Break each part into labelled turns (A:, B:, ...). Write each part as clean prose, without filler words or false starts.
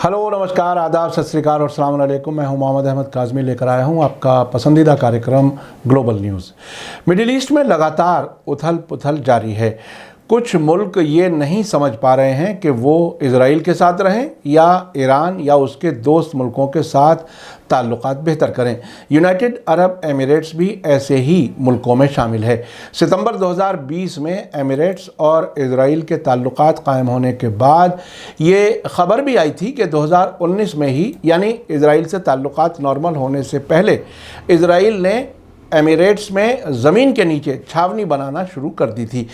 A: Hello, नमस्कार, आदाब, सत श्री अकाल और अस्सलाम वालेकुम। मैं हूं मोहम्मद अहमद काज़मी, लेकर आया हूं आपका पसंदीदा कार्यक्रम ग्लोबल न्यूज़। मिडिल ईस्ट में लगातार उथल पुथल जारी है। कुछ मुल्क ये नहीं समझ पा रहे हैं कि वो इजराइल के साथ रहें या ईरान या उसके दोस्त मुल्कों के साथ ताल्लुकात बेहतर करें। यूनाइटेड अरब एमिरेट्स भी ऐसे ही मुल्कों में शामिल है। सितंबर 2020 में एमिरेट्स और इजराइल के ताल्लुकात कायम होने के बाद ये खबर भी आई थी कि 2019 में ही, यानी इजराइल से ताल्लुकात नॉर्मल होने से पहले, इजराइल ने एमिरेट्स में ज़मीन के नीचे छावनी बनाना शुरू कर दी थी।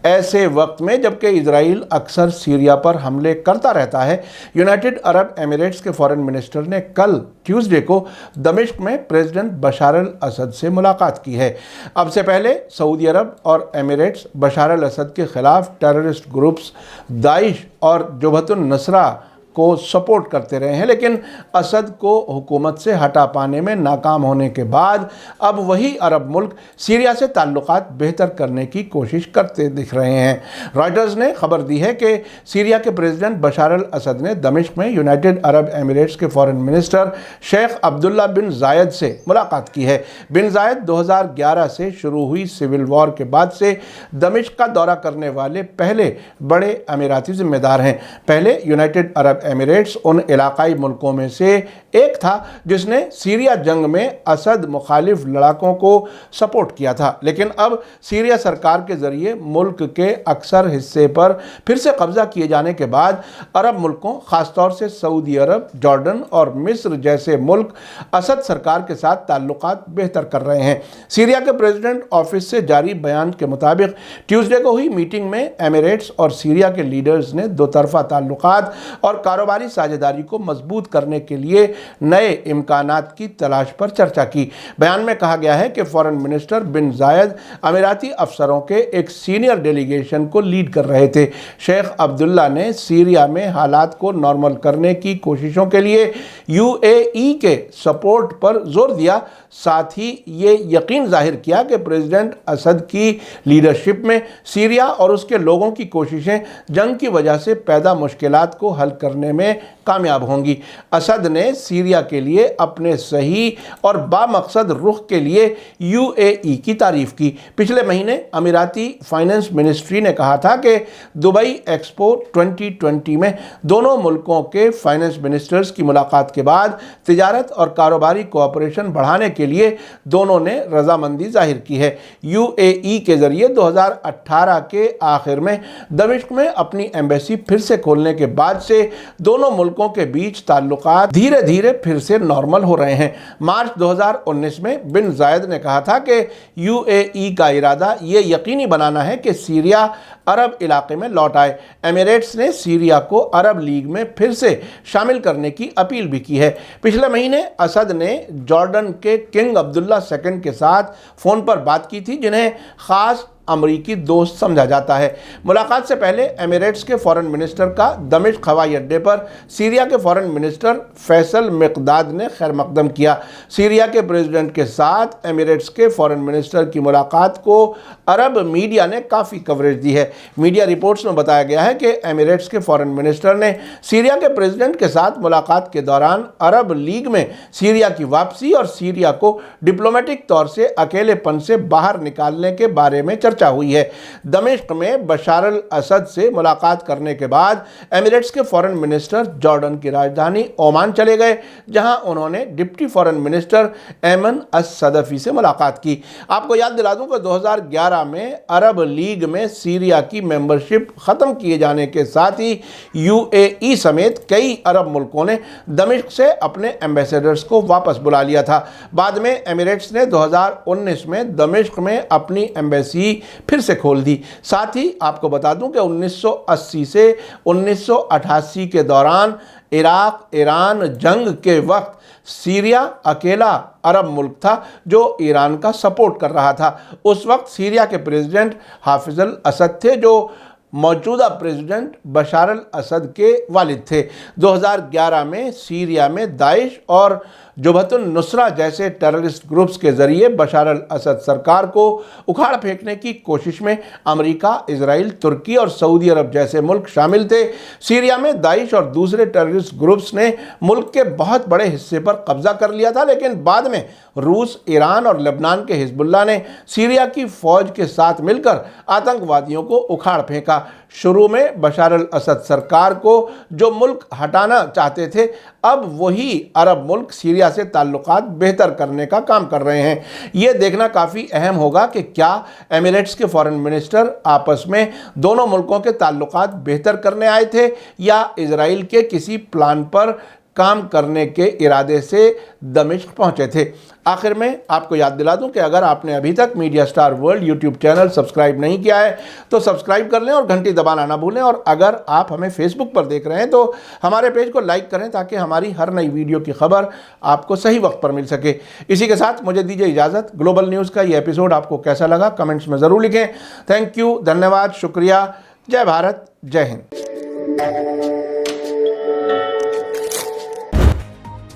A: ऐसे वक्त में जबकि इजराइल अक्सर सीरिया पर हमले करता रहता है, यूनाइटेड अरब एमिरेट्स के फॉरेन मिनिस्टर ने कल ट्यूसडे को दमिश्क में प्रेसिडेंट बशार अल असद से मुलाकात की है। अब से पहले सऊदी अरब और एमिरेट्स बशार अल असद के ख़िलाफ़ टेररिस्ट ग्रुप्स दाइश और जबहतुन नुसरा को सपोर्ट करते रहे हैं, लेकिन असद को हुकूमत से हटा पाने में नाकाम होने के बाद अब वही अरब मुल्क सीरिया से ताल्लुकात बेहतर करने की कोशिश करते दिख रहे हैं। रॉयटर्स ने खबर दी है कि सीरिया के प्रेसिडेंट बशार अल असद ने दमिश्क में यूनाइटेड अरब एमिरेट्स के फॉरेन मिनिस्टर शेख अब्दुल्ला बिन जायद से मुलाकात की है। बिन जायद 2011 से शुरू हुई सिविल वॉर के बाद से दमिश्क का दौरा करने वाले पहले बड़े अमीराती जिम्मेदार हैं। पहले यूनाइटेड अरब एमिरेट्स उन इलाकाई मुल्कों में से एक था जिसने सीरिया जंग में असद मुखालिफ लड़ाकों को सपोर्ट किया था, लेकिन अब सीरिया सरकार के जरिए मुल्क के अक्सर हिस्से पर फिर से कब्जा किए जाने के बाद अरब मुल्कों, खासतौर से सऊदी अरब, जॉर्डन और मिस्र जैसे मुल्क असद सरकार के साथ ताल्लुकात बेहतर कर रहे हैं। सीरिया के प्रेसिडेंट ऑफिस से जारी बयान के मुताबिक ट्यूसडे को हुई मीटिंग में एमिरेट्स और सीरिया के लीडर्स ने दो तरफा ताल्लुकात और कारोबारी साझेदारी को मजबूत करने के लिए नए इम्कानात की तलाश पर चर्चा की। बयान में कहा गया है कि फॉरेन मिनिस्टर बिन जायद अमीराती अफसरों के एक सीनियर डेलीगेशन को लीड कर रहे थे। शेख अब्दुल्ला ने सीरिया में हालात को नॉर्मल करने की कोशिशों के लिए यूएई के सपोर्ट पर जोर दिया। साथ ही ये यकीन जाहिर किया कि प्रेसिडेंट असद की लीडरशिप में सीरिया और उसके लोगों की कोशिशें जंग की वजह से पैदा मुश्किलात को हल करने में कामयाब होंगी। असद ने सीरिया के लिए अपने सही और बामकसद रुख के लिए यूएई की तारीफ की। पिछले महीने अमीराती फाइनेंस मिनिस्ट्री ने कहा था कि दुबई एक्सपो 2020 में दोनों मुल्कों के फाइनेंस मिनिस्टर्स की मुलाकात के बाद तिजारत और कारोबारी कोऑपरेशन बढ़ाने के लिए दोनों ने रजामंदी जाहिर की है। यूएई के जरिए 2018 के आखिर में दमिश्क में अपनी एम्बेसी फिर से खोलने के बाद से दोनों मुल्कों के बीच ताल्लुकात धीरे धीरे फिर से नॉर्मल हो रहे हैं। मार्च 2019 में बिन जायद ने कहा था कि यूएई का इरादा ये यकीनी बनाना है कि सीरिया अरब इलाके में लौट आए। एमिरेट्स ने सीरिया को अरब लीग में फिर से शामिल करने की अपील भी की है। पिछले महीने असद ने जॉर्डन के किंग अब्दुल्ला II के साथ फ़ोन पर बात की थी, जिन्हें ख़ास अमरीकी दोस्त समझा जाता है। मुलाकात से पहले एमिरेट्स के फॉरेन मिनिस्टर का दमिश्क हवाई अड्डे पर सीरिया के फॉरेन मिनिस्टर फैसल मिक़दाद ने खैर मकदम किया। सीरिया के प्रेसिडेंट के साथ एमिरेट्स के फॉरेन मिनिस्टर की मुलाकात को अरब मीडिया ने काफ़ी कवरेज दी है। मीडिया रिपोर्ट्स में बताया गया है कि एमिरेट्स के फॉरेन मिनिस्टर ने सीरिया के प्रेसिडेंट के साथ मुलाकात के दौरान अरब लीग में सीरिया की वापसी और सीरिया को डिप्लोमेटिक तौर से अकेलेपन से बाहर निकालने के बारे में चर्चा हुई है। दमिश्क में बशार अल असद से मुलाकात करने के बाद एमिरेट्स के फॉरेन मिनिस्टर जॉर्डन की राजधानी ओमान चले गए, जहां उन्होंने डिप्टी फॉरेन मिनिस्टर एमन अस-सदफी से मुलाकात की। आपको याद दिला दूं कि 2011 में अरब लीग में सीरिया की मेंबरशिप खत्म किए जाने के साथ ही यूएई समेत कई अरब मुल्कों ने दमिश्क से अपने एम्बेसडर्स को वापस बुला लिया था। बाद में एमिरेट्स ने 2019 में दमिश्क में अपनी एम्बेसी फिर से खोल दी। साथ ही आपको बता दूं कि 1980 से 1988 के दौरान इराक ईरान जंग के वक्त सीरिया अकेला अरब मुल्क था जो ईरान का सपोर्ट कर रहा था। उस वक्त सीरिया के प्रेसिडेंट हाफिज अल असद थे, जो मौजूदा प्रेसिडेंट बशार अल असद के वालिद थे। 2011 में सीरिया में दाइश और जुबहतुन नुसरा जैसे टेररिस्ट ग्रुप्स के जरिए बशार अल असद सरकार को उखाड़ फेंकने की कोशिश में अमेरिका, इजराइल, तुर्की और सऊदी अरब जैसे मुल्क शामिल थे। सीरिया में दाइश और दूसरे टेररिस्ट ग्रुप्स ने मुल्क के बहुत बड़े हिस्से पर कब्जा कर लिया था, लेकिन बाद में रूस, ईरान और लेबनान के हिजबुल्लाह ने सीरिया की फौज के साथ मिलकर आतंकवादियों को उखाड़ फेंका। शुरू में बशार अल असद सरकार को जो मुल्क हटाना चाहते थे, अब वही अरब मुल्क सीरिया से ताल्लुकात बेहतर करने का काम कर रहे हैं। ये देखना काफ़ी अहम होगा कि क्या एमिरेट्स के फॉरेन मिनिस्टर आपस में दोनों मुल्कों के ताल्लुकात बेहतर करने आए थे या इजराइल के किसी प्लान पर काम करने के इरादे से दमिश्क पहुंचे थे। आखिर में आपको याद दिला दूं कि अगर आपने अभी तक media star world YouTube channel subscribe नहीं किया है तो सब्सक्राइब कर लें और घंटी दबाना ना भूलें। और अगर आप हमें फेसबुक पर देख रहे हैं तो हमारे पेज को लाइक करें ताकि हमारी हर नई वीडियो की खबर आपको सही वक्त पर मिल सके। इसी के साथ मुझे दीजिए इजाज़त। ग्लोबल न्यूज़ का ये एपिसोड आपको कैसा लगा कमेंट्स में ज़रूर लिखें। थैंक यू, धन्यवाद, शुक्रिया। जय भारत, जय हिंद।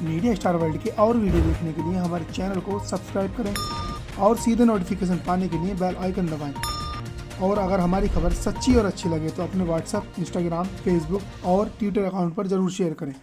B: मीडिया स्टार वर्ल्ड के और वीडियो देखने के लिए हमारे चैनल को सब्सक्राइब करें और सीधे नोटिफिकेशन पाने के लिए बेल आइकन दबाएं। और अगर हमारी खबर सच्ची और अच्छी लगे तो अपने व्हाट्सएप, इंस्टाग्राम, फेसबुक और ट्विटर अकाउंट पर ज़रूर शेयर करें।